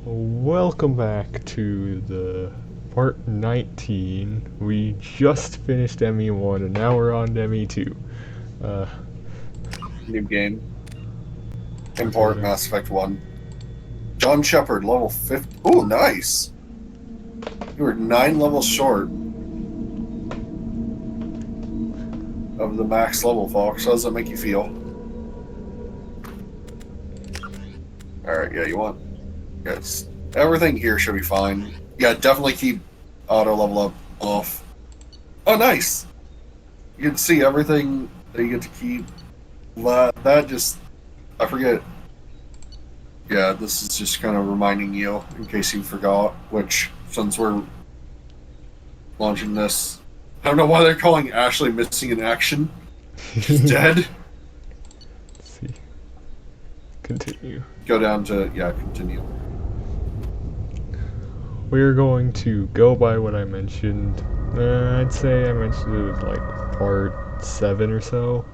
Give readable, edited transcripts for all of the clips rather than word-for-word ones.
Welcome back to the part 19. We just finished ME1 and now we're on to ME2. New game. Import Mass Effect 1. John Shepard, level 50. Ooh, nice! You were 9 levels short of the max level, folks. How does that make you feel? Alright, yeah, you want... Yes. Everything here should be fine. Yeah, definitely keep auto level up off. Oh, nice! You can see everything that you get to keep. That just... I forget. Yeah, this is just kind of reminding you, in case you forgot, which, since we're launching this, I don't know why they're calling Ashley missing in action. She's dead. Let's see. Continue. Go down to, yeah, continue. We're going to go by what I mentioned. I'd say I mentioned it was like part 7 or so.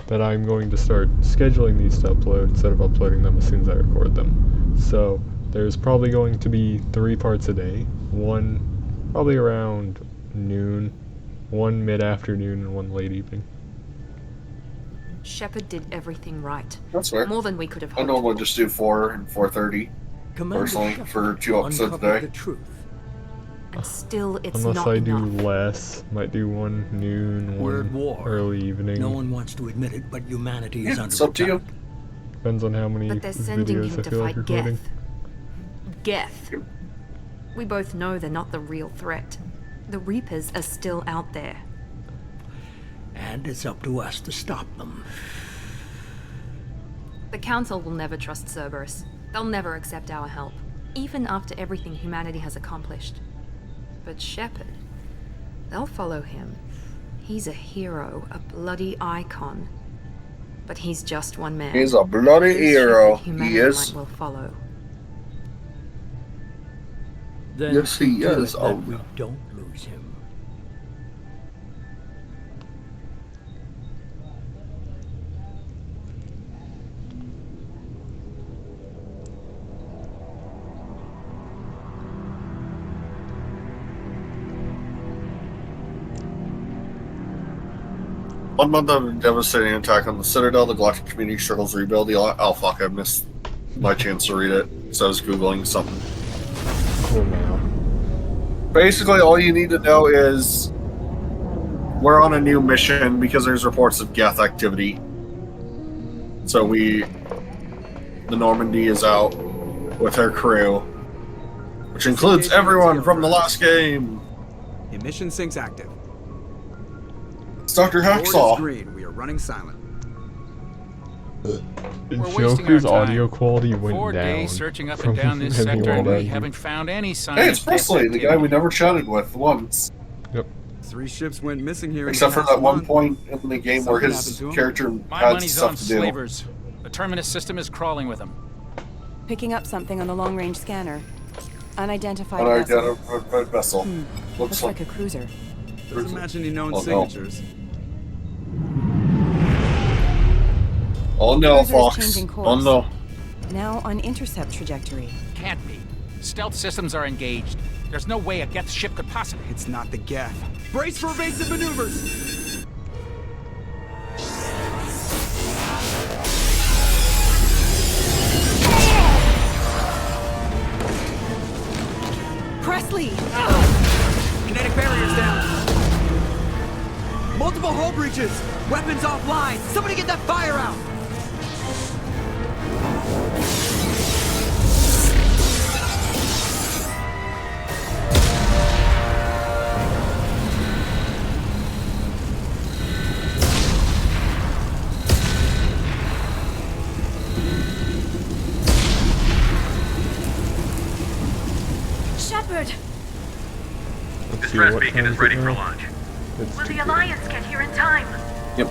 That I'm going to start scheduling these to upload instead of uploading them as soon as I record them. So there's probably going to be 3 parts a day. One probably around noon, one mid-afternoon, and one late evening. Shepard did everything right. That's fair. More than we could have I hoped. normally just do 4 and 4:30 personally for 2 episodes a day. And still, it's Unless not I enough. do less, might do one noon, We're one at war. early evening. No one wants to admit it, but humanity is Yeah, under it's up to you. attack. Depends on how many But they're sending videos him I to feel like fight recording. Geth. We both know they're not the real threat. The Reapers are still out there. And it's up to us to stop them. The Council will never trust Cerberus. They'll never accept our help, even after everything humanity has accomplished. But Shepard, they'll follow him. He's a hero, a bloody icon. But he's just one man. He's a bloody His hero. Shepard He humanity is. might well follow. Then Yes, he do is. it Oh, that we no. don't lose him. One month of a devastating attack on the Citadel, the Galactic Community struggles to rebuild the... Oh, fuck, I missed my chance to read it. So I was Googling something. Cool now. Basically, all you need to know is we're on a new mission because there's reports of Geth activity. So the Normandy is out with her crew, which includes everyone from the last game. Emission sinks active. It's Dr. Board is Hacksaw. green. We are running silent. Joker's audio quality went 4 down. days searching up from and down this everyone sector, and we around you. haven't found any signs Hey, it's of Presley, the guy we never chatted with once. 3 ships went missing here. Except for in the that one past point in the game where Something his happened to him. character My had money's stuff on to do. slavers. The Terminus system is crawling with them. Picking up something on the long-range scanner. Unidentified vessel. Unidentified vessel. Looks like a cruiser. Doesn't match any known Oh, no. signatures. Oh no, Cruiser is Fox. changing Oh course. no. Now on intercept trajectory. Can't be. Stealth systems are engaged. There's no way a Geth ship could possibly... It's not the Geth. Brace for evasive maneuvers! Presley! Kinetic barriers down. Multiple hull breaches. Weapons offline. Somebody get that fire out. Shepard! Let's see, what time is it now? launch. It's Will the 2:30. Alliance get here in time? Yep.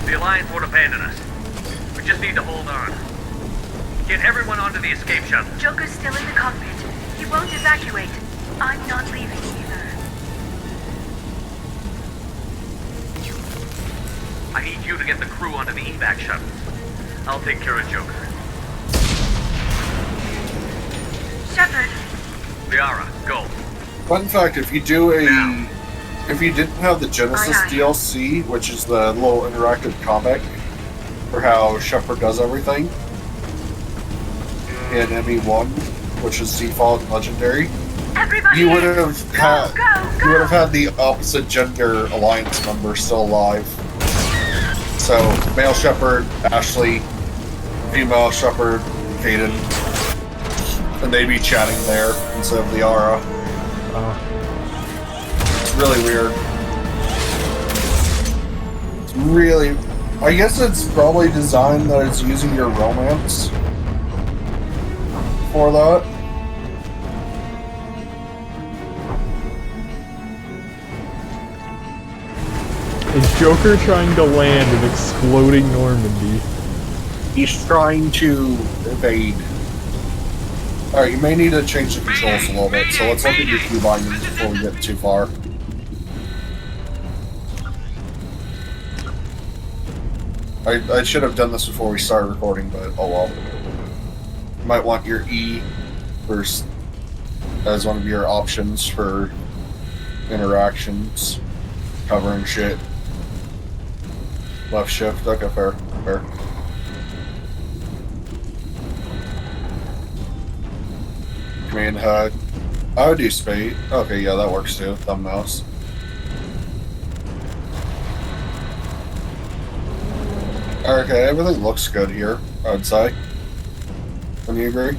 The Alliance won't abandon us. We just need to hold on. Get everyone onto the escape shuttle. Joker's still in the cockpit. He won't evacuate. I'm not leaving either. I need you to get the crew onto the evac shuttle. I'll take care of Joker. Shepard. Liara, go. Fun fact, if you didn't have the Genesis DLC, which is the little interactive comic for how Shepard does everything, in ME1, which is default and legendary, Everybody you would in. have had Go. you would have had the opposite gender alliance member still alive. So male Shepard, Ashley, female Shepard, Kaden, and they'd be chatting there instead of Liara. It's really weird. It's really, I guess it's probably designed that it's using your romance for that. Is Joker trying to land an exploding Normandy? He's trying to evade. Alright, you may need to change the controls a little bit, so let's look at your key bindings before we get too far. I should have done this before we started recording, but oh well. You might want your E first as one of your options for interactions, covering shit. Left shift, okay, fair. Command HUD. I would do spade. Okay, yeah, that works too. Thumb mouse. Okay, everything looks good here, I would say. Wouldn't you agree?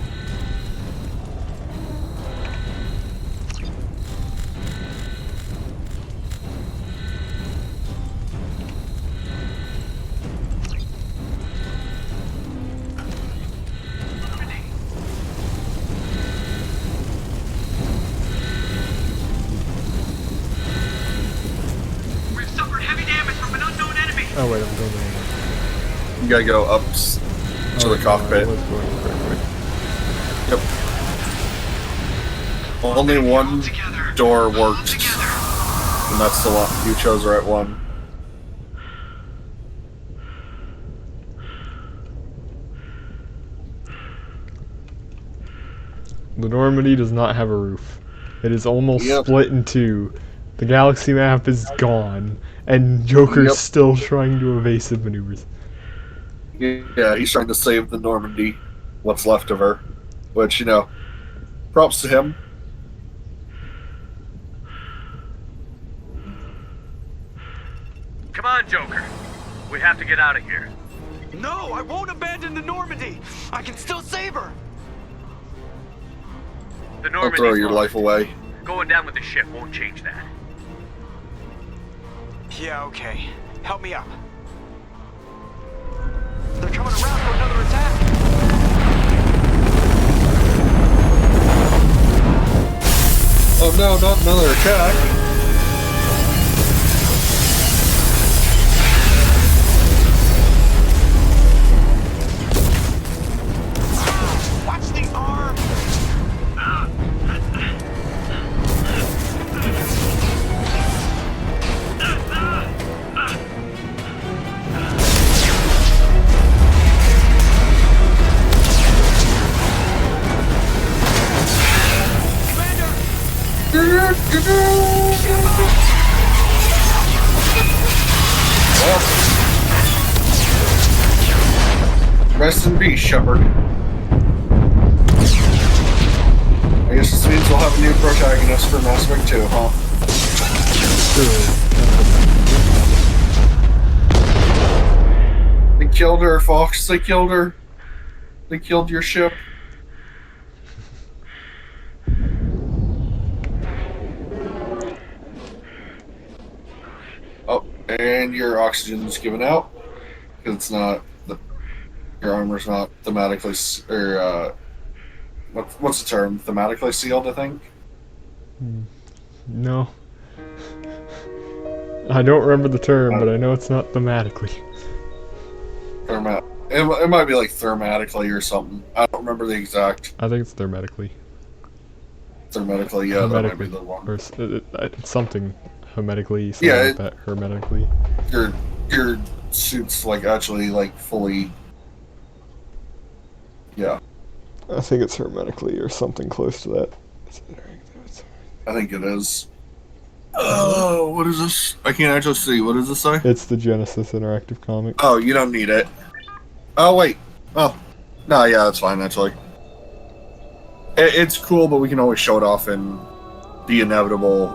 We've suffered heavy damage from an unknown enemy. Oh wait, I'm going there. You gotta go up to the cockpit. Yep. Only one door worked, and that's the one. You chose the right one. The Normandy does not have a roof. It is almost Yep. split in two. The galaxy map is gone, and Joker's Yep. still trying to evasive maneuvers. Yeah, he's trying to save the Normandy, what's left of her. Which, you know, props to him. Come on, Joker. We have to get out of here. No, I won't abandon the Normandy. I can still save her. The Don't Normandy's throw your lost. life away. Going down with the ship won't change that. Yeah, okay. Help me up. They're coming around for another attack. Oh no, not another attack. Watch the arm. Rest in peace, Shepard. I guess this means we'll have a new protagonist for Mass Effect 2, huh? They killed her, Fox. They killed her. They killed your ship. Oh, and your oxygen's given out. Because it's not... Your armor's not thematically... what's the term? Thematically sealed, I think? No. I don't remember the term, but I know it's not thematically. It might be like thermatically or something. I don't remember the exact... I think it's thermetically. Thermatically, yeah, that might be the one. Or it's something hermetically, something Yeah, like that, hermetically. Your suit's like actually like fully. Yeah, I think it's hermetically or something close to that. I think it is. Oh, what is this? I can't actually see. What does this say? It's the Genesis Interactive comic. Oh, you don't need it. Oh, wait. Oh. No, yeah, that's fine, actually. It's cool, but we can always show it off in the inevitable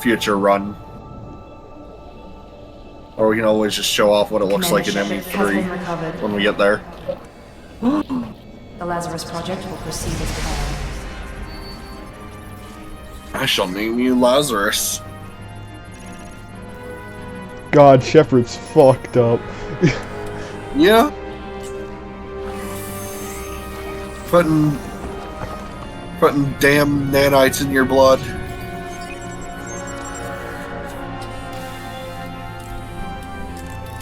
future run. Or we can always just show off what it looks like in ME3 when we get there. The Lazarus Project will proceed as planned. I shall name you Lazarus. God, Shepard's fucked up. Yeah. Putting damn nanites in your blood.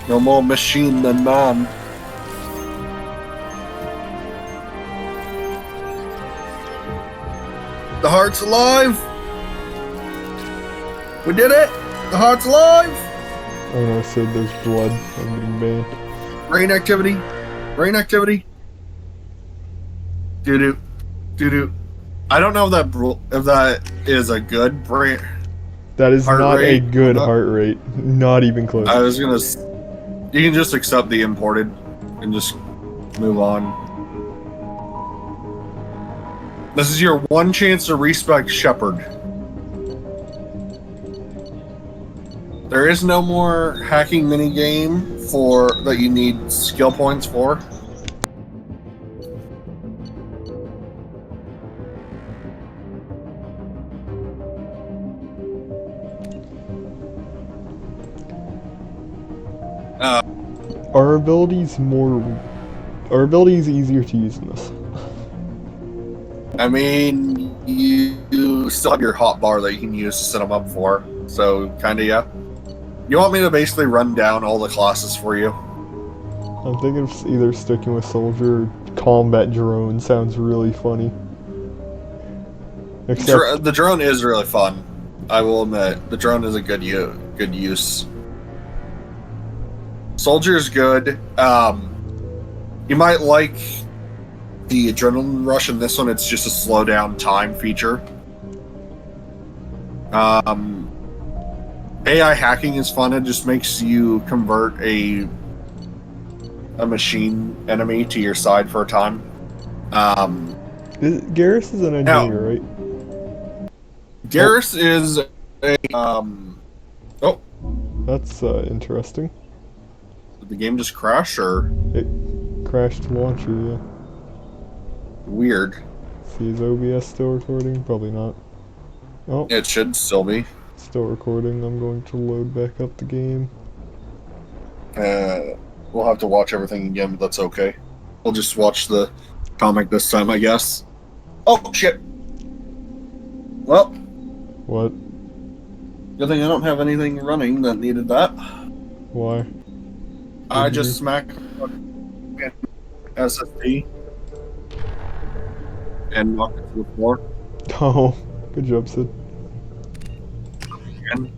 No more machine than man. The heart's alive! We did it! The heart's alive! Oh no, I said there's blood. I'm getting banned. Brain activity. Brain activity. Doo-doo. Doo-doo. I don't know if that is a good brain. That is Heart not rate. a good heart rate. Not even close. I was gonna. You can just accept the imported and just move on. This is your one chance to respec Shepard. There is no more hacking minigame that you need skill points for. Our abilities easier to use in this. I mean, you still have your hotbar that you can use to set them up for. So, kinda, yeah. You want me to basically run down all the classes for you? I'm thinking of either sticking with soldier or combat drone. Sounds really funny. Except The drone is really fun. I will admit, the drone is a good use. Soldier is good. You might like the adrenaline rush in this one. It's just a slow down time feature. AI hacking is fun. It just makes you convert a machine enemy to your side for a time. Garrus is an engineer, right? Garrus is a oh, that's interesting. did the game just crash or it crashed launcher? Yeah. Weird. See, is OBS still recording? Probably not. Oh, It should still be. still recording. I'm going to load back up the game. We'll have to watch everything again, but that's okay. We'll just watch the comic this time, I guess. Oh, shit. Well, What? good thing I don't have anything running that needed that. Why? I just smacked SSD and knocked it to the floor. Oh, good job, Sid. Again.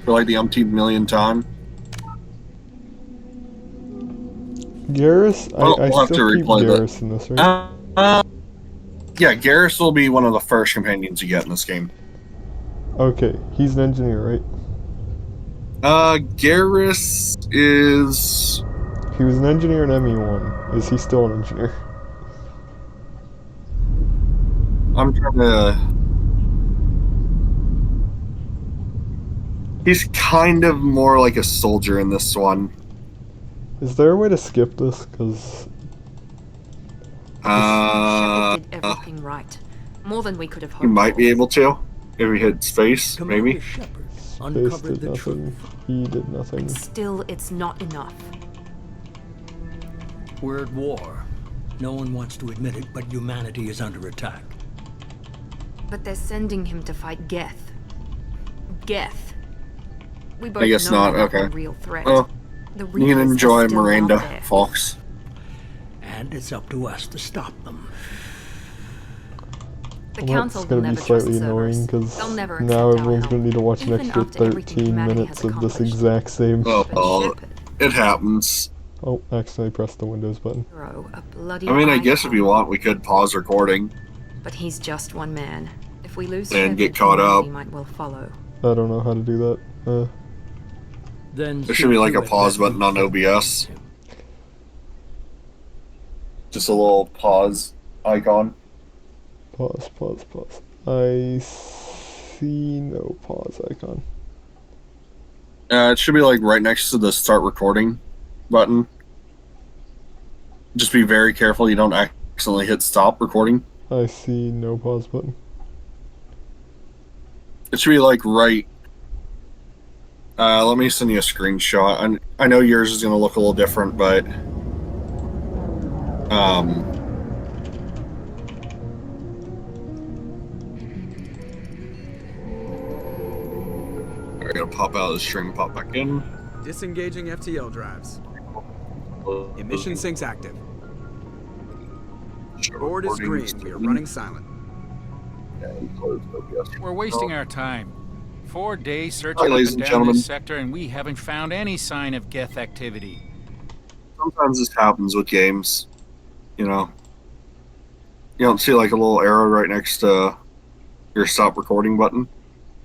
For like the umpteenth million time. Garrus? Well, I we'll have to still keep replay that. Garrus in this, right? Yeah, Garrus will be one of the first companions you get in this game. Okay, he's an engineer, right? Garrus is... He was an engineer in ME1. Is he still an engineer? I'm trying to... He's kind of more like a soldier in this one. Is there a way to skip this? Because Shepard did everything right. More than we could have hoped. You might be able to, if we hit space, Commander maybe. Shepard Space uncovered did the nothing. truth. He did nothing. Still, it's not enough. We're at war. No one wants to admit it, but humanity is under attack. But they're sending him to fight Geth. Geth. We both I guess know not, they're okay. a real threat. Well, The you can Reapers are enjoy still out Miranda, there. Fox. And it's up to us to stop them. The Well, council it's will gonna be never trust slightly annoying Cerberus. because They'll never now accept our everyone's help, gonna need to watch an even extra after everything 13 humanity minutes has of this accomplished. exact same. Oh, But well, Shepard, it happens. Oh, accidentally pressed the Windows button. hero, a bloody I mean, I guess if you icon. want, we could pause recording But he's just one man. If we lose and Shepard, get caught up. humanity might well follow. I don't know how to do that. Then There should be like see a to it pause that we button on kill OBS. him. Just a little pause icon. Pause, pause, pause. I see no pause icon. It should be like right next to the start recording button. Just be very careful you don't accidentally hit stop recording. I see no pause button. It should be like right. Let me send you a screenshot. I know yours is going to look a little different, but we're going to pop out of the stream, pop back in. Disengaging FTL drives. Emission sinks active. Board is green. We are running silent. We're wasting our time. 4 days Hi, searching up ladies and and down gentlemen. this sector, and we haven't found any sign of Geth activity. Sometimes this happens with games. You know, you don't see like a little arrow right next to your stop recording button.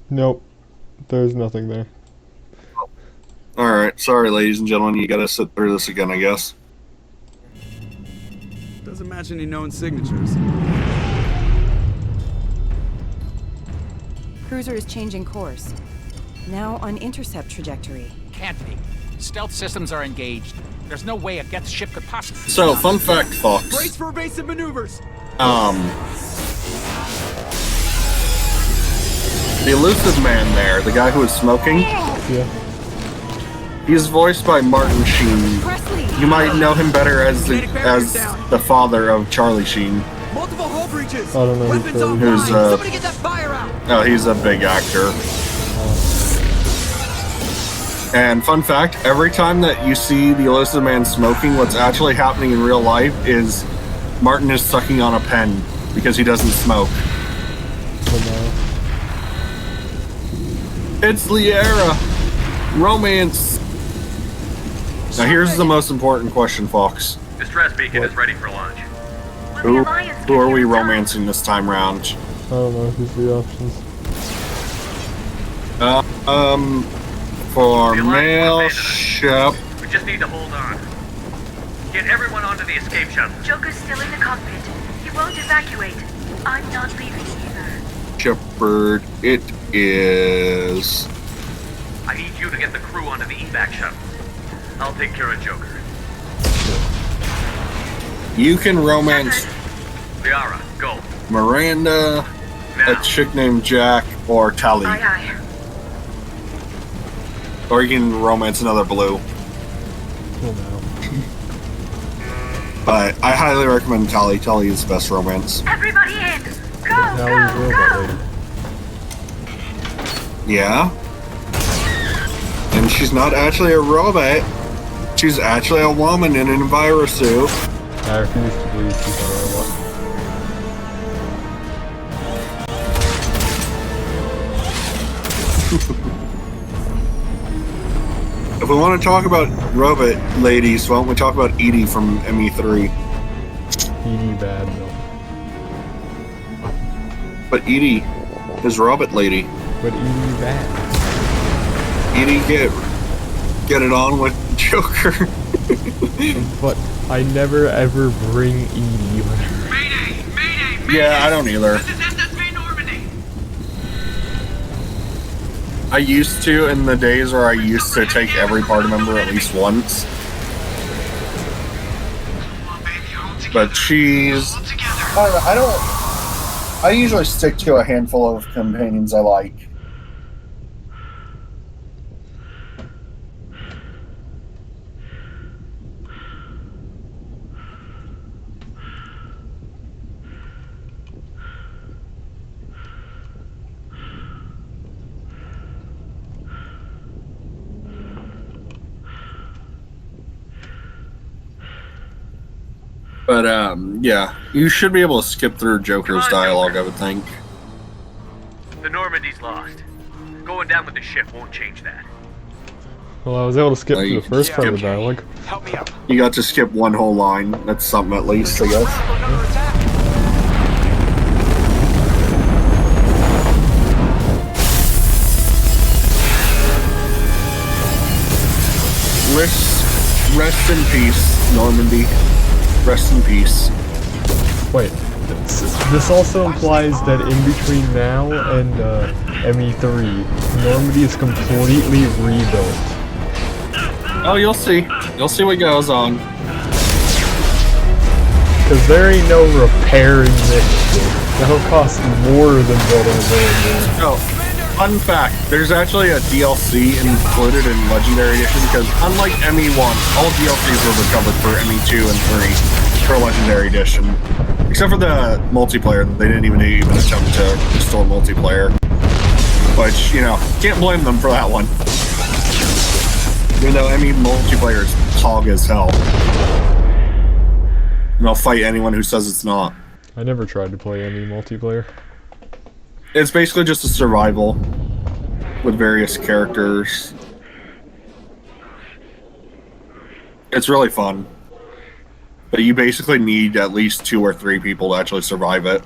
Nope. There's nothing there. Alright, sorry ladies and gentlemen, you gotta sit through this again, I guess. Doesn't match any known signatures. Cruiser is changing course. Now on intercept trajectory. Can't be. Stealth systems are engaged. There's no way a Geth ship could possibly... So, fun fact, Fox. Brace for evasive maneuvers. The elusive man there, the guy who was smoking, Yeah. he's voiced by Martin Sheen. Presley! You might know him better as the father of Charlie Sheen. Multiple hull breaches. I don't know who's Weapons Charlie. offline. Who's, Somebody get that fire out. Oh, he's a big actor. And fun fact, every time that you see the elusive man smoking, what's actually happening in real life is Martin is sucking on a pen because he doesn't smoke. Oh no. It's Liera! Romance! Now here's the most important question, Fox. Distress beacon What? is ready for launch. Who are we romancing this time round? I don't know who's the options. For The Alliance will male abandon us. ship, We just need to hold on. Get everyone onto the escape shuttle. Joker's still in the cockpit. He won't evacuate. I'm not leaving either. Shepherd, it is. I need you to get the crew onto the evac shuttle. I'll take care of Joker. You can romance Liara, go. Miranda, Now. a chick named Jack, or Tally. Aye, aye. Or you can romance another blue. Oh no. But I highly recommend Tally. Tally is the best romance. Everybody in! Go, Now he's go, robot go! lady. Yeah. And she's not actually a robot. She's actually a woman in an envirosuit. I refuse to believe she's a robot. If we want to talk about robot ladies, why don't we talk about Edie from ME3? Edie bad though. But Edie is robot lady. But Edie bad. Edie get it on with Joker. But I never ever bring Edie whenever. Mayday! Mayday! Mayday! Yeah, I don't either. This is SSV Normandy! I used to in the days where I used to take every party member at least once. But she's... I usually stick to a handful of companions I like. But yeah, you should be able to skip through Joker's dialogue, I would think. The Normandy's lost. Going down with the ship won't change that. Well, I was able to skip through you the first part of the skipped- dialogue. Help me out. You got to skip one whole line. That's something at least, I guess. Another attack. Rest in peace, Normandy. Rest in peace. Wait, this also implies that in between now and ME3, Normandy is completely rebuilt. Oh, you'll see. You'll see what goes on. Because there ain't no repairing this shit. That'll cost more than building a brand new. Oh, fun fact, there's actually a DLC included in Legendary Edition because unlike ME1, all DLCs were recovered for ME2 and 3 for Legendary Edition. Except for the multiplayer, they didn't even attempt to restore multiplayer. Which, you know, can't blame them for that one. Even though ME multiplayer is hog as hell. And I'll fight anyone who says it's not. I never tried to play ME multiplayer. It's basically just a survival with various characters. It's really fun. But you basically need at least 2 or 3 people to actually survive it.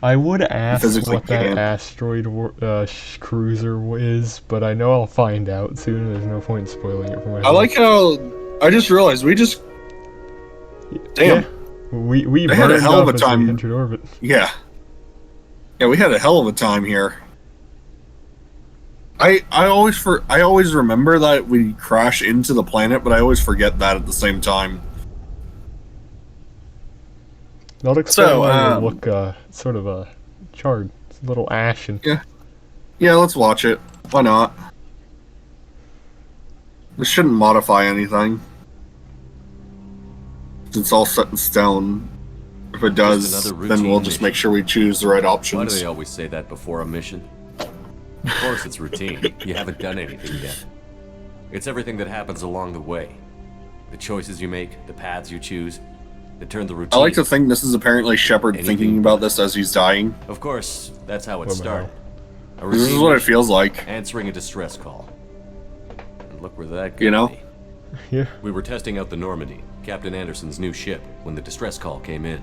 I would ask physically what that can't. asteroid cruiser is, but I know I'll find out soon. There's no point in spoiling it for myself. I like how I just realized we just damn. Yeah, we They had a burned hell of up a as we time. entered orbit. Yeah. Yeah, we had a hell of a time here. I always remember that we crash into the planet, but I always forget that at the same time. Not explain So, why it look sort of charred. It's a little ashen. Yeah, let's watch it. Why not? This shouldn't modify anything. It's all set in stone. If it does, then we'll just make sure we choose the right Why do options. they always say that before a mission? Of course it's routine. You haven't done anything yet. It's everything that happens along the way. The choices you make, the paths you choose, that turn the routine. I like to think this is apparently Shepard thinking about this as he's dying. Of course, that's how it What started. A This is routine what it mission, feels like. answering a distress call. And look where that got You know? me. Yeah. We were testing out the Normandy, Captain Anderson's new ship, when the distress call came in.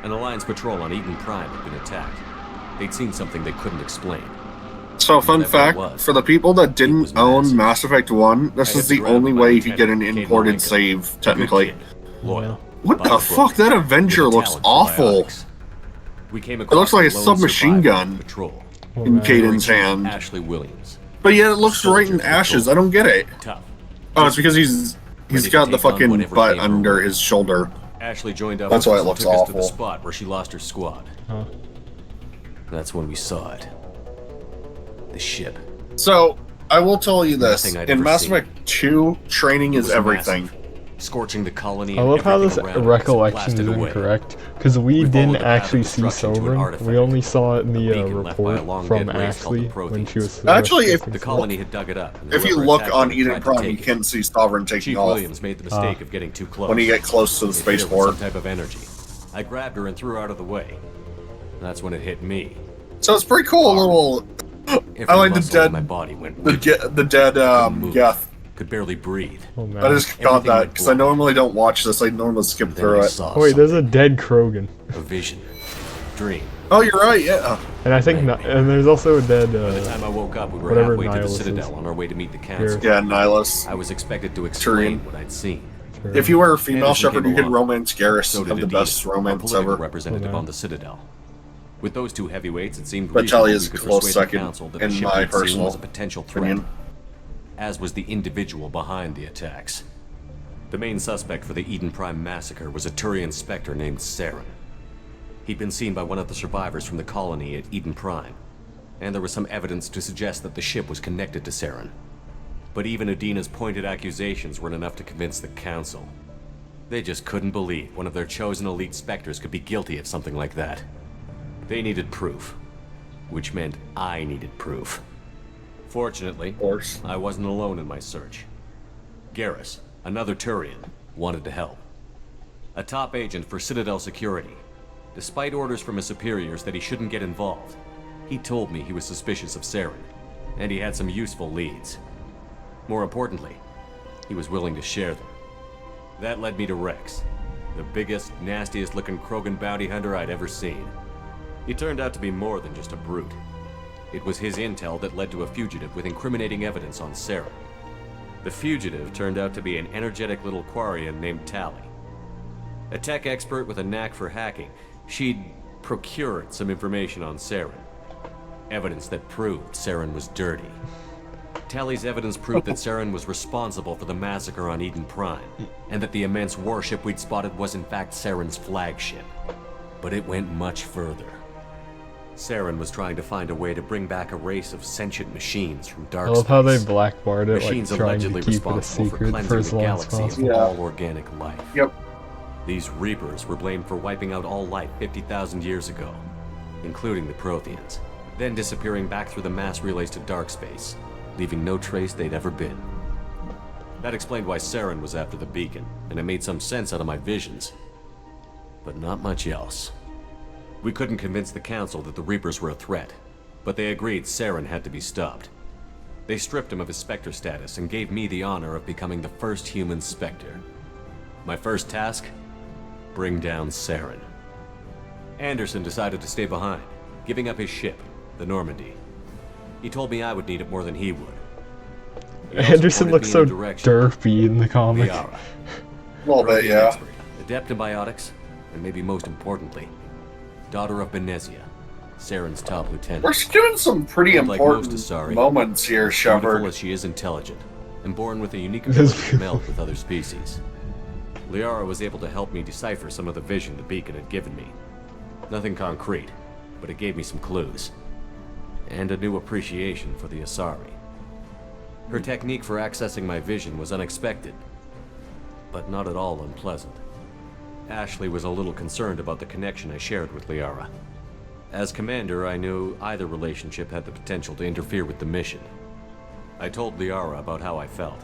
An Alliance patrol on Eden Prime had been attacked. They'd seen something they couldn't explain. So, fun Whatever it fact, was, for the people that was didn't massive. own Mass Effect 1, this I is had the surrounded only by way you could get an Lieutenant Kate imported Malenko. save, A good technically. kid, loyal. What by the the fuck? book, That Avenger with a looks talent for awful. biotics. We came It looks like a across lone submachine survivor gun patrol. Oh, in man. Caden's hand. Ashley Williams. But yet it looks right in Soldiers ashes. patrol. I don't get it. Tough. Oh, it's because he's Ready to got the take on fucking whatever butt came her under way. his shoulder. Ashley joined up That's with why us it and looks took us to the awful. spot where she lost her squad. Huh. That's when we saw it. The ship. So, I will tell you this. Nothing I'd In ever Mass seen. Effect 2, training It is was everything. massive, scorching the colony. I and love how this everything around it recollection is blasted away. incorrect, because we We didn't followed the path of actually see destruction to an Sovereign. artifact. We only saw it in A the beacon left by a report long from dead race called the Ashley when she was. Actually, if- testing The stuff. colony had dug it up. and If you whoever look attacked on it Eden tried to Prime, take you it. can see Sovereign taking Chief off Williams made the mistake of getting too close. when you get close to the It hit her with spaceport. some type of energy. I grabbed her and threw her out of the way. That's when it hit me. So it's pretty cool. A little. Every I like the muscle in dead. my body went The dead move. Geth. Could barely breathe. Oh, man. I just got Everything that went because I black. normally don't watch this. I normally skip Then through I it. saw Oh, wait, there's a something. dead Krogan, A vision. Dream. Oh, you're right. Yeah. and I think and there's also a dead. By the time I woke up, we were whatever halfway to the Nihilus is. Citadel on our way to meet the council. Yeah, Nihilus. I was expected to explain Turian. what I'd seen. If you were a female Anderson Shepard, came you could along. romance Garrus. So did Have the Adina, best a romance political ever. representative Oh, no. on the Citadel. With those two heavyweights, it seemed But reasonable Charlie is we could close persuade the second council that in the ship my we'd seen personal was a potential threat. opinion. As was the individual behind the attacks. The main suspect for the Eden Prime massacre was a Turian Spectre named Saren. He'd been seen by one of the survivors from the colony at Eden Prime, and there was some evidence to suggest that the ship was connected to Saren. But even Adina's pointed accusations weren't enough to convince the council. They just couldn't believe one of their chosen elite Spectres could be guilty of something like that. They needed proof, which meant I needed proof. Fortunately, Of course. I wasn't alone in my search. Garrus, another Turian, wanted to help. a top agent for Citadel Security. Despite orders from his superiors that he shouldn't get involved, he told me he was suspicious of Saren, and he had some useful leads. More importantly, he was willing to share them. That led me to Rex, the biggest, nastiest looking Krogan bounty hunter I'd ever seen. He turned out to be more than just a brute. It was his intel that led to a fugitive with incriminating evidence on Saren. The fugitive turned out to be an energetic little Quarian named Tally. A tech expert with a knack for hacking, she'd procured some information on Saren. Evidence that proved Saren was dirty. Tally's evidence proved that Saren was responsible for the massacre on Eden Prime, and that the immense warship we'd spotted was in fact Saren's flagship. But it went much further. Saren was trying to find a way to bring back a race of sentient machines from dark space. I love how they blackbarred it, machines like trying to allegedly keep it a responsible for secret for cleansing as the long as galaxy of possible. all organic life. Yep. These Reapers were blamed for wiping out all life 50,000 years ago, including the Protheans, then disappearing back through the mass relays to dark space, leaving no trace they'd ever been. That explained why Saren was after the beacon, and it made some sense out of my visions. But not much else. We couldn't convince the Council that the Reapers were a threat, but they agreed Saren had to be stopped. They stripped him of his Spectre status and gave me the honor of becoming the first human Spectre. My first task? Bring down Saren. Anderson decided to stay behind, giving up his ship, the Normandy. He told me I would need it more than he would. He also Anderson pointed looks me so in a direction. derpy in the comic. Liara. A little bit, Prothean yeah. expert, adept in biotics, and maybe most importantly, daughter of Benezia, Saren's top lieutenant. We're doing some pretty Like important most Asari, moments here, beautiful Shepard. as she is intelligent, and born with a unique ability to meld with other species. Liara was able to help me decipher some of the vision the beacon had given me. Nothing concrete, but it gave me some clues. And a new appreciation for the Asari. Her technique for accessing my vision was unexpected, but not at all unpleasant. Ashley was a little concerned about the connection I shared with Liara. As commander, I knew either relationship had the potential to interfere with the mission. I told Liara about how I felt.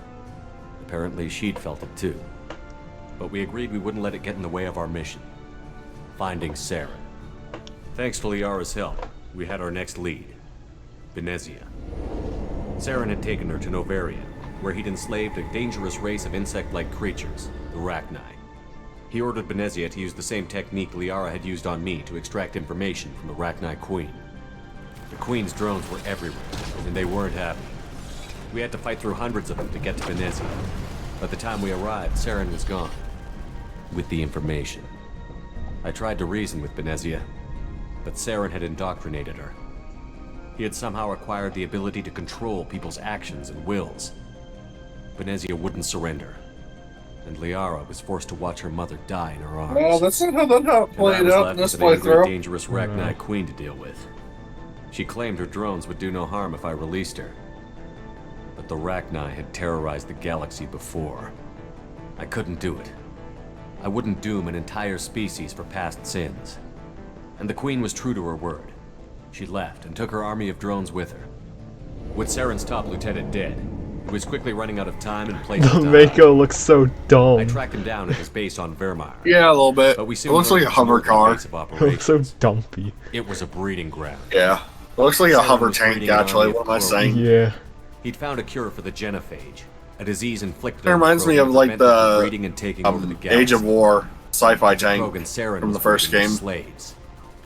Apparently she'd felt it too. But we agreed we wouldn't let it get in the way of our mission. Finding Saren. Thanks to Liara's help, we had our next lead. Benezia. Saren had taken her to Novarian, where he'd enslaved a dangerous race of insect-like creatures, the Rachni. He ordered Benezia to use the same technique Liara had used on me to extract information from the Rachni Queen. The Queen's drones were everywhere, and they weren't happy. We had to fight through hundreds of them to get to Benezia. By the time we arrived, Saren was gone. With the information. I tried to reason with Benezia, but Saren had indoctrinated her. He had somehow acquired the ability to control people's actions and wills. Benezia wouldn't surrender, and Liara was forced to watch her mother die in her arms. Well, that's not how that played and I was out in left this with an angry, playthrough. dangerous Rachni Queen to deal with. She claimed her drones would do no harm if I released her. But the Rachni had terrorized the galaxy before. I couldn't do it. I wouldn't doom an entire species for past sins. And the Queen was true to her word. She left and took her army of drones with her. With Saren's top lieutenant dead, he was quickly running out of time and place The to die. Mako looks so I dumb. tracked him down at his base on Vermeer. Yeah, a little bit. But we It soon looks like a learned hover he was the car. base of It looks so operations. dumpy. It was a breeding ground. Yeah. It looks like a Saren hover was tank, breeding an actually. army What of am I Krogan. saying? Yeah. He'd found a cure for the genophage, a disease inflicted It on the reminds me Krogan of that like prevented them from the breeding and taking over the galaxy. Age of War sci-fi The tank Krogan Saren from was the first breeding game. Slaves,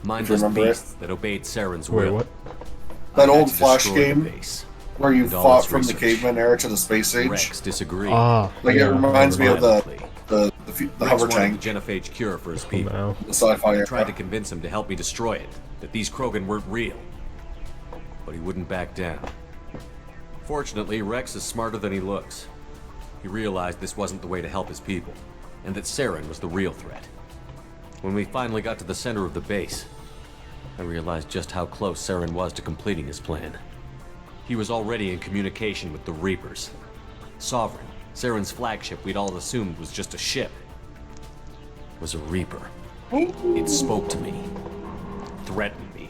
you mindless remember it. beasts that obeyed Saren's Wait, will. what? I That had old to Flash destroy the game base. where you And all fought its from the research. caveman era to the space age. Rex disagreed. Ah, Like yeah, it reminds me of the Violently. the Rex hover wanted tank, the genophage cure for his people. now. the sci-fi I era. tried to convince him to help me destroy it, that these Krogan weren't real. But he wouldn't back down. Fortunately, Rex is smarter than he looks. He realized this wasn't the way to help his people, and that Saren was the real threat. When we finally got to the center of the base, I realized just how close Saren was to completing his plan. He was already in communication with the Reapers. Sovereign, Saren's flagship we'd all assumed was just a ship, was a Reaper. It spoke to me, threatened me.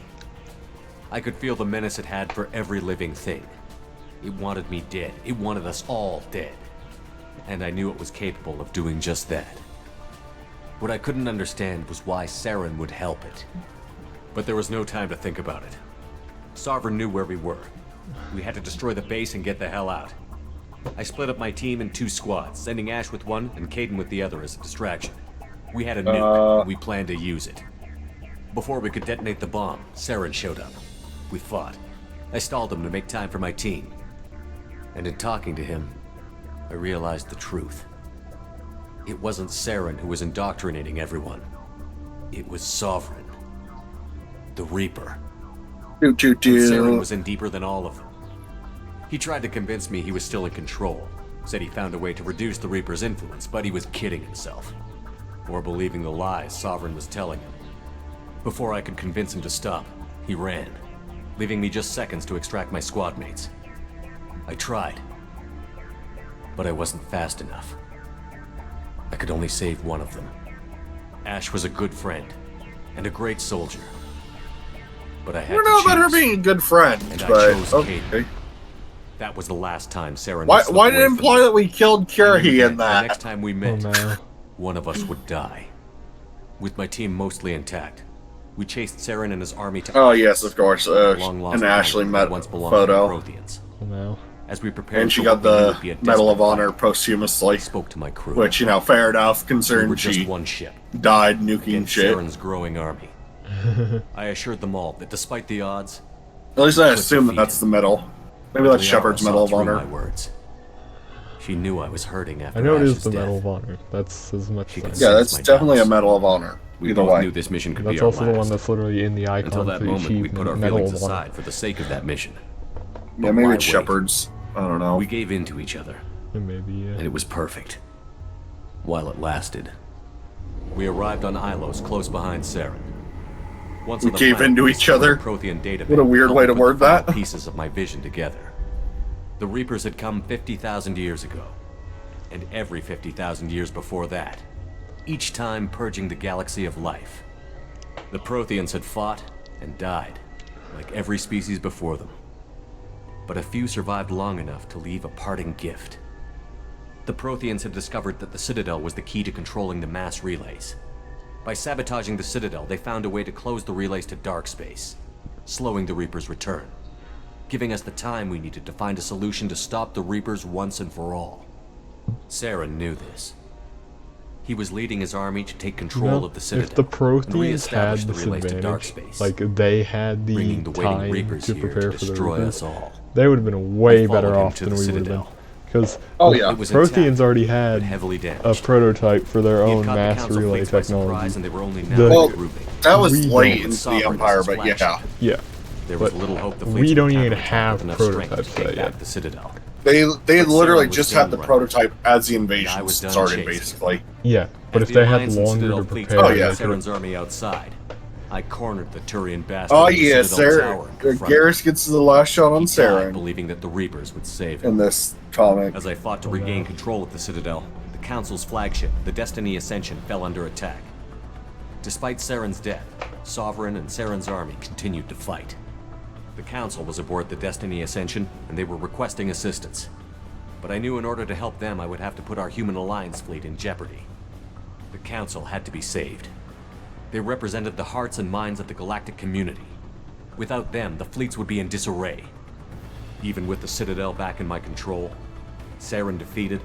I could feel the menace it had for every living thing. It wanted me dead. It wanted us all dead. And I knew it was capable of doing just that. What I couldn't understand was why Saren would help it. But there was no time to think about it. Sovereign knew where we were. We had to destroy the base and get the hell out. I split up my team in 2 squads, sending Ash with one and Caden with the other as a distraction. We had a nuke, and we planned to use it. Before we could detonate the bomb, Saren showed up. We fought. I stalled him to make time for my team. And in talking to him, I realized the truth. It wasn't Saren who was indoctrinating everyone. It was Sovereign. The Reaper. And Saren was in deeper than all of them. He tried to convince me he was still in control. Said he found a way to reduce the Reaper's influence, but he was kidding himself. Or believing the lies Sovereign was telling him. Before I could convince him to stop, he ran, leaving me just seconds to extract my squad mates. I tried, but I wasn't fast enough. I could only save one of them. Ash was a good friend, and a great soldier. But I had to choose. We're not about her being a good friend, and but I chose okay. Caden. That was the last time Saren. Why did it imply that we killed Kirahi in that? The next time we met, one of us would die. With my team mostly intact, we chased Saren and his army to. Oh yes, of course. And Ashley met photo. Oh no. As we prepared, and she got the Medal of Honor posthumously. Spoke to my crew, which, you know, fair enough, considering we she one ship died nuking shit. Saren's growing army. I assured them all that despite the odds, at least I assume that that's the medal. Maybe that's Shepard's Medal of Honor. My words. She knew I was hurting after I know it is Ash's the death. Medal of Honor. That's as much as yeah, that's definitely a Medal of Honor. We Either both way. knew this mission could that's be our also last. the one that's literally in the icon Until that for the moment, we put our Medal feelings of Honor. aside for the sake of that mission. Yeah, maybe it's Shepard's. I don't know. We gave in to each other. Maybe, yeah. And it was perfect. While it lasted. We arrived on Ilos, close behind Saren. Once we gave in to each other? What a weird way to word that. Pieces of my vision together. The Reapers had come 50,000 years ago. And every 50,000 years before that. Each time purging the galaxy of life. The Protheans had fought and died, like every species before them. But a few survived long enough to leave a parting gift. The Protheans had discovered that the Citadel was the key to controlling the mass relays. By sabotaging the Citadel, they found a way to close the relays to dark space, slowing the Reapers' return, giving us the time we needed to find a solution to stop the Reapers once and for all. Saren knew this. He was leading his army to take control of the Citadel. If the Protheans and reestablish had the this relays to dark advantage, space, like they had the bringing the waiting time Reapers to here prepare to for the destroy Reapers, us all. they would have been way I followed better him off to than the we would have been. Citadel. Because It was Protheans intact, already but had heavily a damaged. prototype for their He had own caught the mass Council relay fleets by technology. surprise, and they were only now Well, regrouping. that was We late don't. into the Sovereign Empire, was but yeah. flagship. Yeah. There was But little hope the we fleets don't would even tackle it have with enough strength prototypes to take yet. back the Citadel. They But literally Saren was just done had the running. prototype as the And I invasion was done started, chasing. basically. Yeah, but As if the they had Alliance and longer Citadel to fleets prepare, Oh, moved yeah. Saren's army outside. I cornered the Turian bastard Oh in the yeah, Citadel tower and confronted him. Garrus gets the last shot on He died Saren believing that the Reapers would save him. in this comic. As I fought to regain control of the Citadel, the Council's flagship, the Destiny Ascension, fell under attack. Despite Saren's death, Sovereign and Saren's army continued to fight. The Council was aboard the Destiny Ascension, and they were requesting assistance. But I knew in order to help them, I would have to put our Human Alliance fleet in jeopardy. The Council had to be saved. They represented the hearts and minds of the galactic community. Without them, the fleets would be in disarray. Even with the Citadel back in my control, Saren defeated,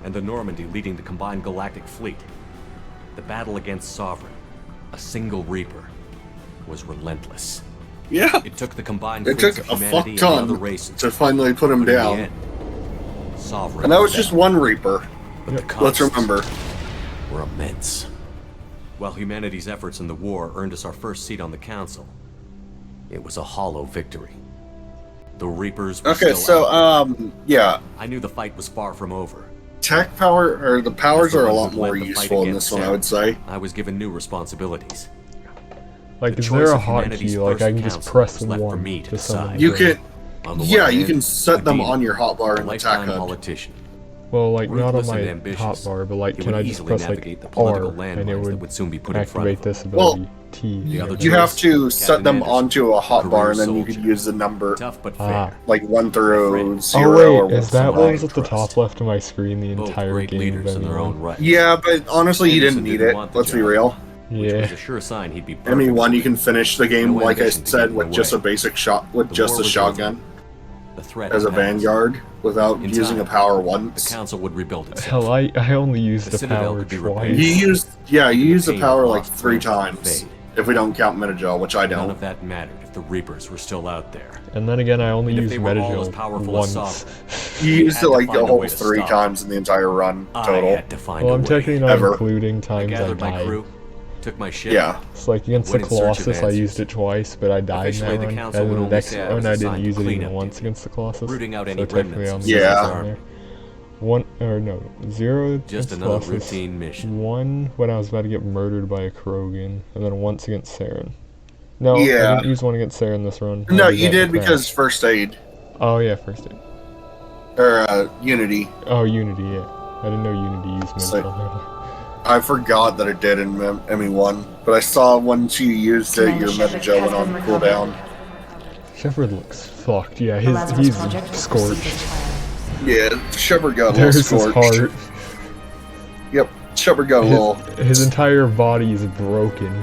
and the Normandy leading the combined galactic fleet, the battle against Sovereign, a single Reaper, was relentless. Yeah. It took the combined It fleets took of a humanity fuck and the other ton races to finally put him but in the down. end, Sovereign And that was fell. just one Reaper. But the Let's costs remember. were immense. While humanity's efforts in the war earned us our first seat on the Council, it was a hollow victory. The Reapers were Okay, still so, out. yeah. I knew the fight was far from over. Tech power, or the powers As the are a ones lot who more led the fight useful in against this one, I would Saren, say. I was given new responsibilities. like, The is choice there a of humanity's hotkey? Like, first I can just council press was left for one me to summon decide. You the- can, On the yeah, one you hand, can set a them demon, on your hotbar a and attack lifetime HUD. politician. Well, like not on Ruthless my and ambitious, hotbar, but like he can would I just easily press like navigate the R political and it landmines that would would soon be put in front of activate him. this ability T? The other You have choice, to set Captain them Anderson, onto a hotbar, career and then you could soldier. use the number Tough but fair. like 1 through Oh, 0 or wait, is 1 that through what 9. was at the top left of my screen the Both entire great game? leaders in their own right. Yeah, but honestly, you Anderson didn't need didn't it. want the Let's be job, real. Which Yeah. was a sure sign he'd be perfect. ME1, you can finish the game, No like I ambition to said, get in with the just way. a basic shot, with The just war a was shotgun over. The threat as a had passed. vanguard, without In using time, a power The once. council would rebuild itself. Hell, I only used The the Citadel power could be twice. repaired. You used the pain power of like lost 3 friends would times, fade. if we don't count Metagel, which I None don't. of that mattered if the Reapers were still out there. And then again, I only And if used they were all as Metagel powerful as once. Sovereign, You used had it to like find a a whole way to 3 stop times in the entire run I total. had to find Well, a I'm way. technically not Ever. including I times I gathered my died. crew, took my ship. Yeah. It's like against the Went in search of Colossus, I used answers. it twice, but I died in Officially, that the run. council And would then the only next say I one, was I didn't assigned use to it clean even up once duty, against the Colossus. rooting out so any technically remnants I'm of Yeah. Caesar's on army. there. One, or no, 0 Just against another Colossus, routine mission. 1 when I was about to get murdered by a Krogan, and then once against Saren. No, I Yeah. didn't use one against Saren this run. I No, did you that in did the because crash. first aid. Oh yeah, first aid. Or Unity. Oh, Unity, yeah. I didn't know Unity used So- Metagel. I forgot that it did in ME1, but I saw once you used it, your Metagel went on cooldown. Shepard looks fucked. Yeah, The Lazarus he's project will scorched. proceed as planned. Yeah, Shepard got a There's little his scorched. heart. Yep, Shepard got a little. His entire body is broken.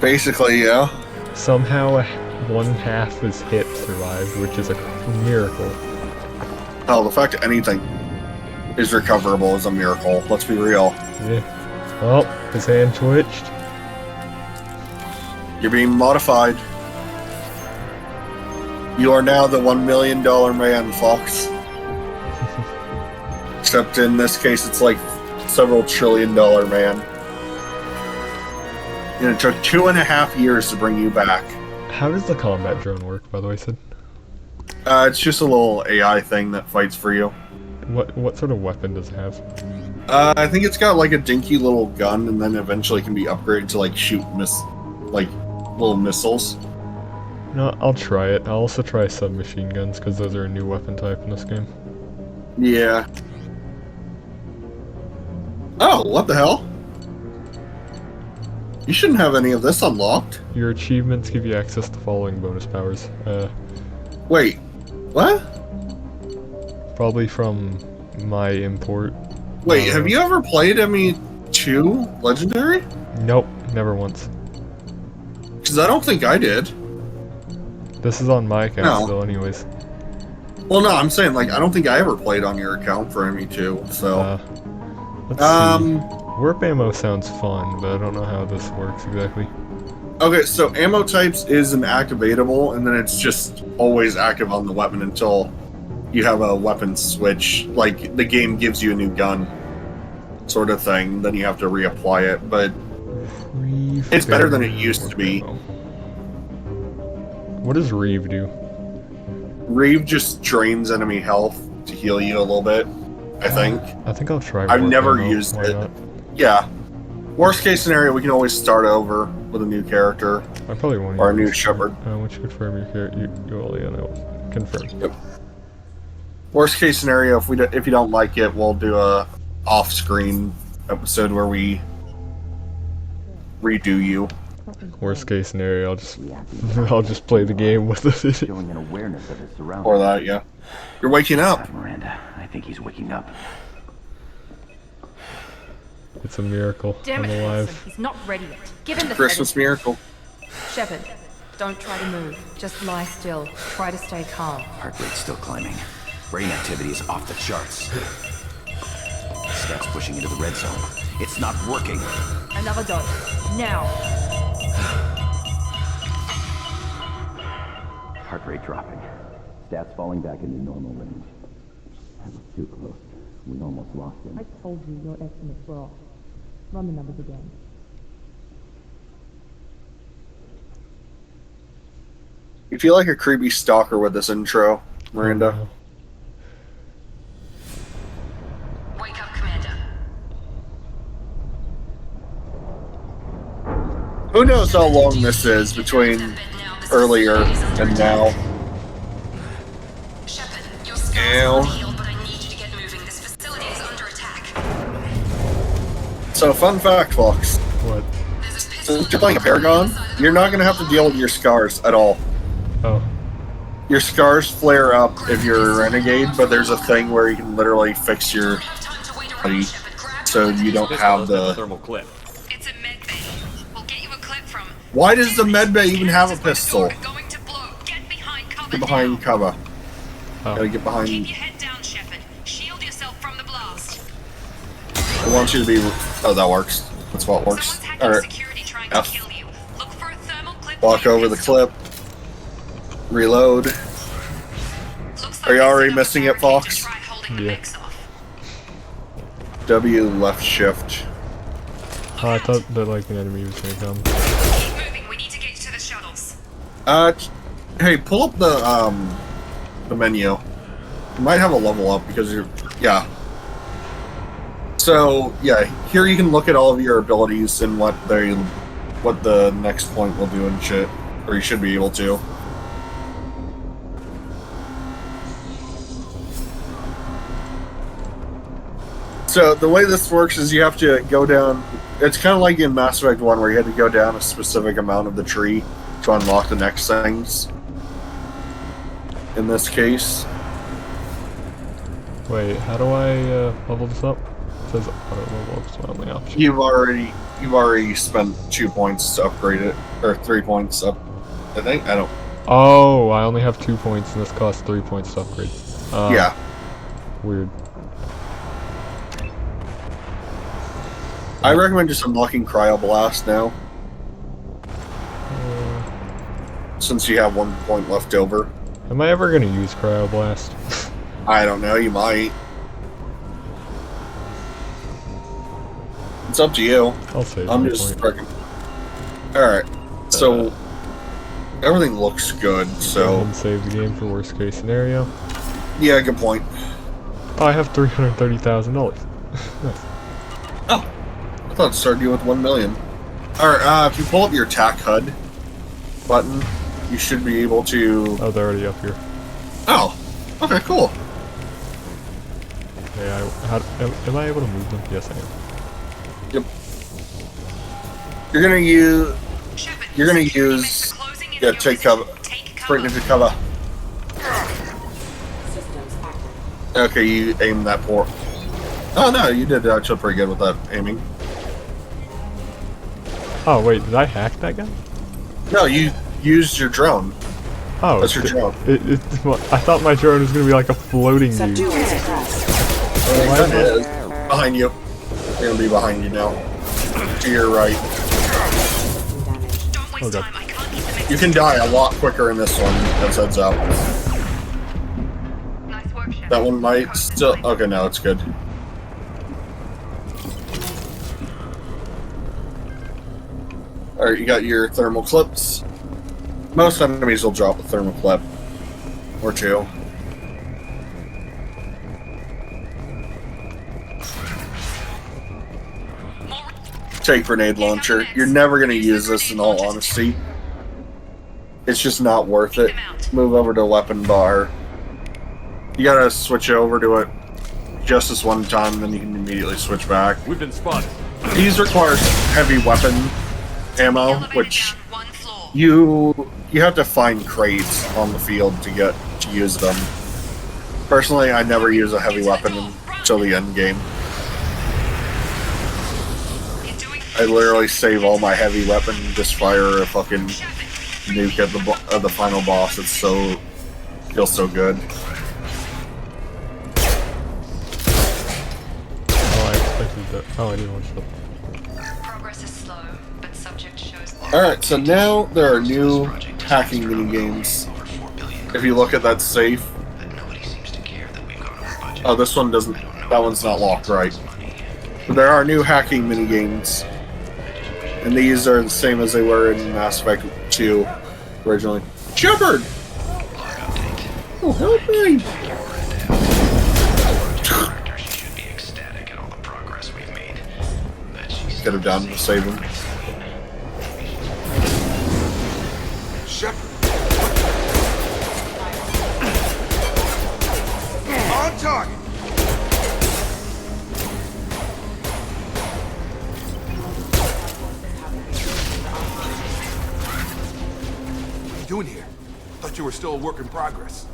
Basically, yeah. Somehow, 1/2 his hip survived, which is a miracle. Hell, the fact that anything is recoverable is a miracle. Let's be real. Yeah. Oh, his hand twitched. You're being modified. You are now the $1 million man, Fox. Except in this case, it's like several $1 trillion man. And it took 2.5 years to bring you back. How does the combat drone work, by the way, Sid? It's just a little AI thing that fights for you. What sort of weapon does it have? I think it's got like a dinky little gun, and then eventually can be upgraded to like shoot like little missiles. No, I'll try it. I'll also try submachine guns, because those are a new weapon type in this game. Yeah. Oh, what the hell? You shouldn't have any of this unlocked. Your achievements give you access to following bonus powers. Wait, what? Probably from my import. Wait, have you ever played ME2 Legendary? Nope, never once. Because I don't think I did. This is on my account No. still anyways. Well, no, I'm saying, like, I don't think I ever played on your account for ME2, so... Let's see. Warp ammo sounds fun, but I don't know how this works exactly. Okay, so ammo types is an activatable, and then it's just always active on the weapon until you have a weapon switch. Like, the game gives you a new gun, sort of thing, then you have to reapply it, but it's better than it used to be. What does Reeve do? Reeve just drains enemy health to heal you a little bit, I think. I think I'll try I've warp never ammo, used why it. not? Yeah. Worst case scenario, we can always start over with a new character. I probably won't Or a use new this. Shepard. Would you confirm your character? Confirm. Yep. Worst case scenario, if you don't like it, we'll do a off-screen episode where we redo you. Worst case scenario, I'll just play the game with it. Showing an awareness of his surroundings. Or that, yeah. You're waking up. Miranda, I think he's waking up. It's a miracle. Damn I'm it, alive. Hanson. He's not ready yet. Give him the Christmas feathers. miracle. Shepard, don't try to move. Just lie still. Try to stay calm. Heart rate's still climbing. Brain activity is off the charts. Steps pushing into the red zone. It's not working. Another dose. Now. Heart rate dropping. Stats falling back into normal range. That was too close. We almost lost him. I told you your estimates were off. Run the numbers again. You feel like a creepy stalker with this intro, Miranda. Wake up, Commander. Who knows how long this is between earlier and now? Shepard, your scars Ew. are healed, but I need you to get moving. This facility So, fun fact, Fox. What? Since you're playing a Paragon, you're not going to have to deal with your scars at all. Oh. Your scars flare up if you're a renegade, but there's a thing where you can literally fix your body so you don't have the thermal clip. It's a medbay. We'll get you a clip from. Why does the medbay even have a pistol? Going to blow. Get behind cover. Get behind cover. Oh. Gotta get behind. Keep your head down, Shepard. Shield yourself from the blast. I want you to be. Oh, that works. That's what works. Alright. Security trying to kill you. Look for a thermal clip. Walk over the clip. Reload. Are you already missing it, Fox? Yeah. W left shift. Oh, I thought that like an enemy was gonna come. Keep moving. We need to get to the shuttles. Hey, pull up the menu. You might have a level up because you're, yeah. So yeah, here you can look at all of your abilities and what the next point will do and shit, or you should be able to. So the way this works is you have to go down. It's kind of like in Mass Effect 1 where you had to go down a specific amount of the tree to unlock the next things. In this case. Wait, how do I level this up? It says auto level up is my only option. You've already spent 2 points to upgrade it, or 3 points up. I think I don't. Oh, I only have 2 points, and this costs 3 points to upgrade. Yeah. Weird. I recommend just unlocking Cryo Blast now, since you have 1 point left over. Am I ever gonna use Cryo Blast? I don't know. You might. It's up to you. I'll save. I'm just Alright, so everything looks good, so and save the game for worst case scenario. yeah, good point. Oh, I have $330,000. Nice. Oh, I thought it started you with 1 million. Alright, if you pull up your attack HUD button, you should be able to. Oh, they're already up here. Oh, okay, cool. Yeah, am I able to move them? Yes, I am. Yep. You're gonna use. Yeah, take cover. Sprint into cover. Okay, you aim that port. Oh no, you did actually pretty good with that aiming. Oh wait, did I hack that guy? No, you used your drone. Oh, that's your drone. I thought my drone was gonna be like a floating dude. It is. Behind you. They're gonna be behind you now. To your right. Oh god. You can die a lot quicker in this one. That's heads up. That one might still. Okay, no, it's good. Alright, you got your thermal clips. Most enemies will drop a thermal clip. Or two. Take grenade launcher. You're never going to use this in all honesty. It's just not worth it. Move over to weapon bar. You gotta switch over to it just this one time, then you can immediately switch back. We've been spotted. These require heavy weapon ammo, which you have to find crates on the field to get to use them. Personally, I never use a heavy weapon until the end game. I literally save all my heavy weapon and just fire a fucking nuke at the final boss. It's so feels so good. Oh, I didn't watch that. Progress is slow, but subject shows. Alright, so now there are new hacking minigames. If you look at that safe. Oh, this one doesn't. That one's not locked, right? But there are new hacking minigames. And these are the same as they were in Mass Effect 2 originally. Shepard! Oh, help me! Could have done to save him. Shepard. On target. thought you were still a work in progress.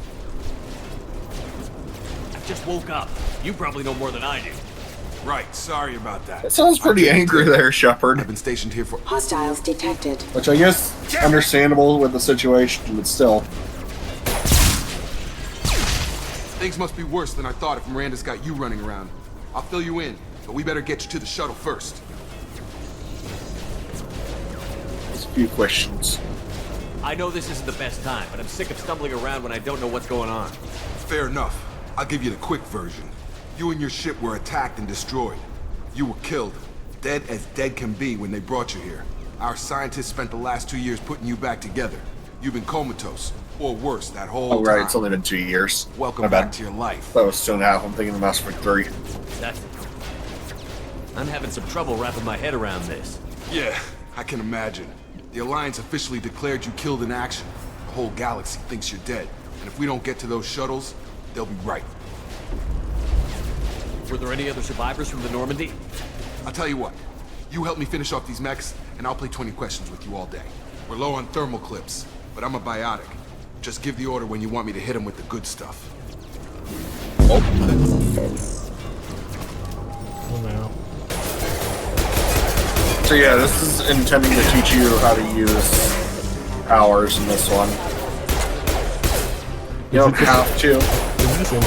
I just woke up. You probably know more than I do. Right, sorry about that. That sounds pretty angry there, Shepard. I've been stationed here for... Hostiles detected. Which I guess understandable with the situation, but still. Things must be worse than I thought if Miranda's got you running around. I'll fill you in, but we better get you to the shuttle first. There's a few questions. I know this isn't the best time, but I'm sick of stumbling around when I don't know what's going on. Fair enough. I'll give you the quick version. You and your ship were attacked and destroyed. You were killed. Dead as dead can be when they brought you here. Our scientists spent the last 2 years putting you back together. You've been comatose, or worse, that whole time. Oh, right, it's only been 2 years. Welcome back to your life. That was 2.5. I'm thinking of Mass Effect 3. I'm having some trouble wrapping my head around this. Yeah, I can imagine. The Alliance officially declared you killed in action. The whole galaxy thinks you're dead. And if we don't get to those shuttles, they'll be right. Were there any other survivors from the Normandy? I'll tell you what. You help me finish off these mechs, and I'll play 20 questions with you all day. We're low on thermal clips, but I'm a biotic. Just give the order when you want me to hit them with the good stuff. Oh no. So yeah, this is intending to teach you how to use powers in this one. You don't have to.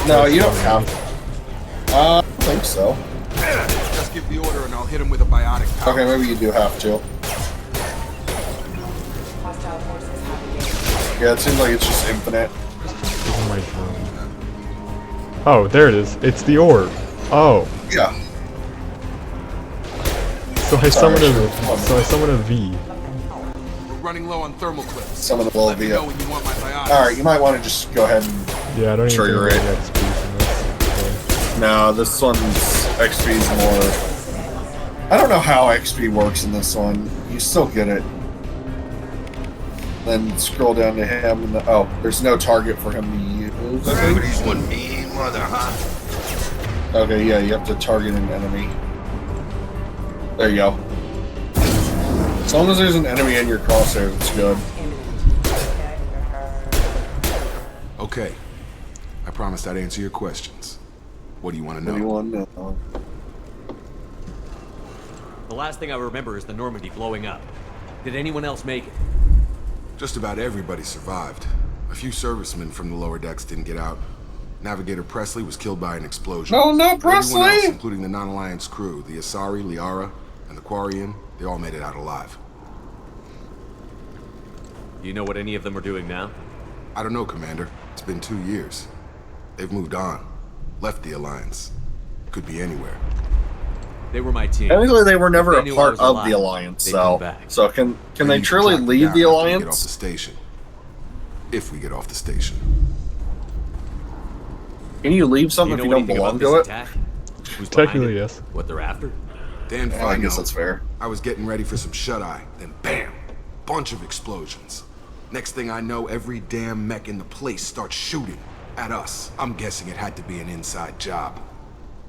No, you don't have to. I don't think so. Just give the order and I'll hit him with a biotic power. Okay, maybe you do have to. Yeah, it seems like it's just infinite. Oh my god. Oh, there it is. It's the orb. Oh. Yeah. So I summon a V. We're running low on thermal clips. Summon a little Let me V. know when you want my biotic. Alright, you might want to just go ahead and yeah, I don't even trigger think it. XP from this. No, this one's XP is more... I don't know how XP works in this one. You still get it. Then scroll down to him and oh, there's no target for him to use. Somebody's one mean mother, huh? Okay, yeah, you have to target an enemy. There you go. As long as there's an enemy in your crosshairs, it's good. Okay. I promised I'd answer your questions. What do you want to know? What do you want to know? The last thing I remember is the Normandy blowing up. Did anyone else make it? Just about everybody survived. A few servicemen from the lower decks didn't get out. Navigator Presley was killed by an explosion. No, Presley! Everyone else, including the non-Alliance crew, the Asari, Liara, and the Quarian, they all made it out alive. Do you know what any of them are doing now? I don't know, Commander. It's been 2 years. They've moved on. Left the Alliance. Could be anywhere. They were my team. Technically, they were never They a knew I part was of alive. the Alliance, They'd so... come back. So can they need to truly track them leave down the after we get off the Alliance? station. If we get off the station. Can you leave something Do if you know you don't anything belong about to this it? attack? Who's Technically, behind it? yes. What they're after? Damn Yeah, fine, I guess no. that's fair. I was getting ready for some shut-eye, then bam! Bunch of explosions. Next thing I know, every damn mech in the place starts shooting at us. I'm guessing it had to be an inside job.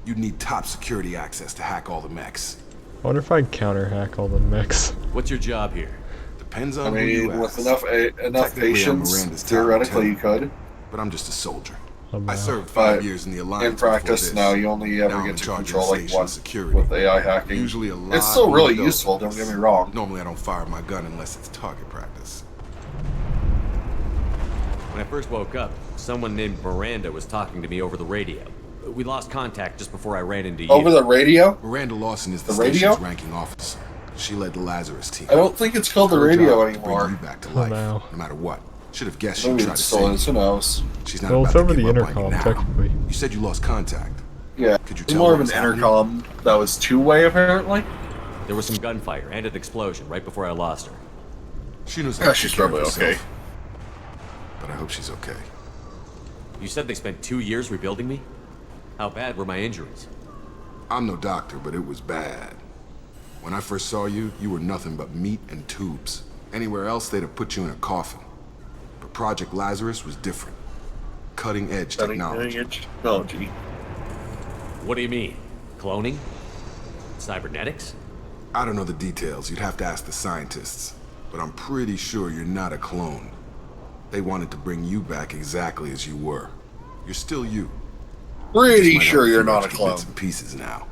You'd need top security access to hack all the mechs. I wonder if I'd counter hack all the mechs. What's your job here? Depends I on who you mean, with ask. enough Technically, I'm patience, Miranda's top theoretically you lieutenant, could. But I'm just a soldier. Oh, I wow. served But 5 years in the Alliance. In practice, before now this. you only Now ever I'm get in to charge of control like station one security. with AI hacking. Usually a lot It's still of really those. useful, don't get me wrong. Normally I don't fire my gun unless it's target practice. When I first woke up, someone named Miranda was talking to me over the radio. We lost contact just before I ran into you. Over the radio? Miranda Lawson is the radio? station's ranking officer. She led the Lazarus team. I don't think it's called the Her radio job to anymore. Bring you back to Oh, life, no. no matter what. Should have guessed she'd Maybe try it to still save is, you. who knows? She's not Well, about it's to over give the up on you intercom, now. technically. You said you lost contact. Yeah, Could you it's tell more what of an was happening? intercom that was two-way, apparently. There was some gunfire and an explosion right before I lost her. She knows how Yeah, to she's take care of probably herself. okay. But I hope she's okay. You said they spent 2 years rebuilding me? How bad were my injuries? I'm no doctor, but it was bad. When I first saw you, you were nothing but meat and tubes. Anywhere else, they'd have put you in a coffin. But Project Lazarus was different. Cutting-edge technology. Technology. What do you mean? Cloning? Cybernetics? I don't know the details. You'd have to ask the scientists. But I'm pretty sure you're not a clone. They wanted to bring you back exactly as you were. You're still you. Pretty Just might sure have you're few not a extra clone. bits and pieces now.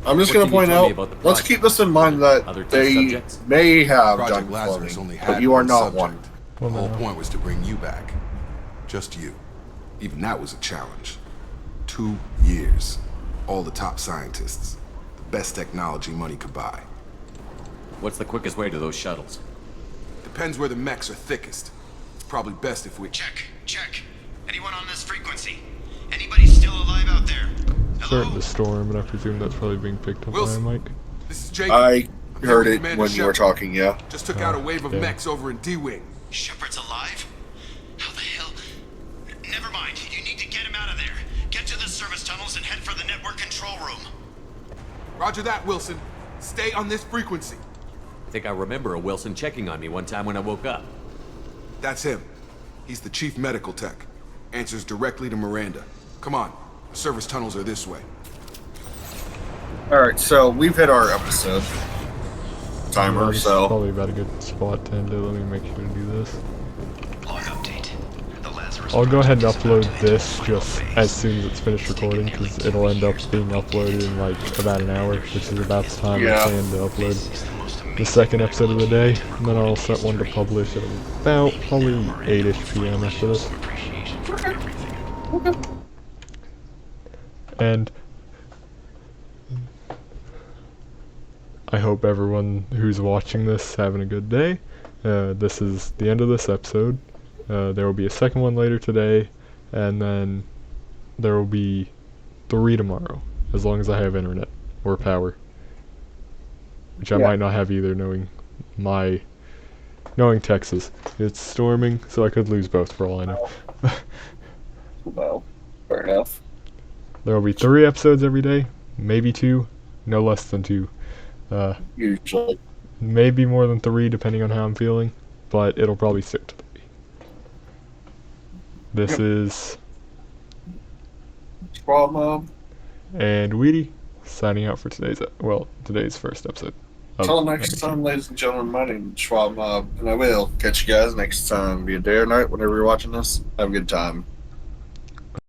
I'm just going to point out, let's keep this in mind that they may have done Project Lazarus cloning, only but had you are one not subject. one. The whole point was to bring you back. Just you. Even that was a challenge. 2 years. All the top scientists. The best technology money could buy. What's the quickest way to those shuttles? Depends where the mechs are thickest. It's probably best if we... Check. Anyone on this frequency? Anybody still alive out there? Starting to storm, and I presume that's probably being picked up by a mic. This is Jacob. I heard it when you were talking, yeah. Just took out a wave of mechs over in D-Wing. Shepard's alive? How the hell? Never mind. You need to get him out of there. Get to the service tunnels and head for the network control room. Roger that, Wilson. Stay on this frequency. I think I remember a Wilson checking on me one time when I woke up. That's him. He's the chief medical tech. Answers directly to Miranda. Come on. The service tunnels are this way. Alright, so we've hit our episode timer, It's so... probably about a good spot to end it. Let me make sure to do this. Log update. The Lazarus I'll go ahead and upload this just as soon as it's finished recording, because it'll end up being uploaded in like about an hour, which is about the time I plan to upload the second episode of the day. And then I'll set one to publish at about probably 8ish p.m. after this. And I hope everyone who's watching this is having a good day. This is the end of this episode. There will be a second one later today, and then there will be 3 tomorrow, as long as I have internet or power, which I might not have either, knowing Texas. It's storming, so I could lose both for all I know. Well, fair enough. There will be 3 episodes every day, maybe 2, no less than 2. Usually. Maybe more than 3 depending on how I'm feeling, but it'll probably stick to 3. This is Squad Mob and Weedy signing out for today's first episode. Until next time, ladies and gentlemen, my name is Schwab Mob, and I will catch you guys next time, be it day or night, whenever you're watching this. Have a good time.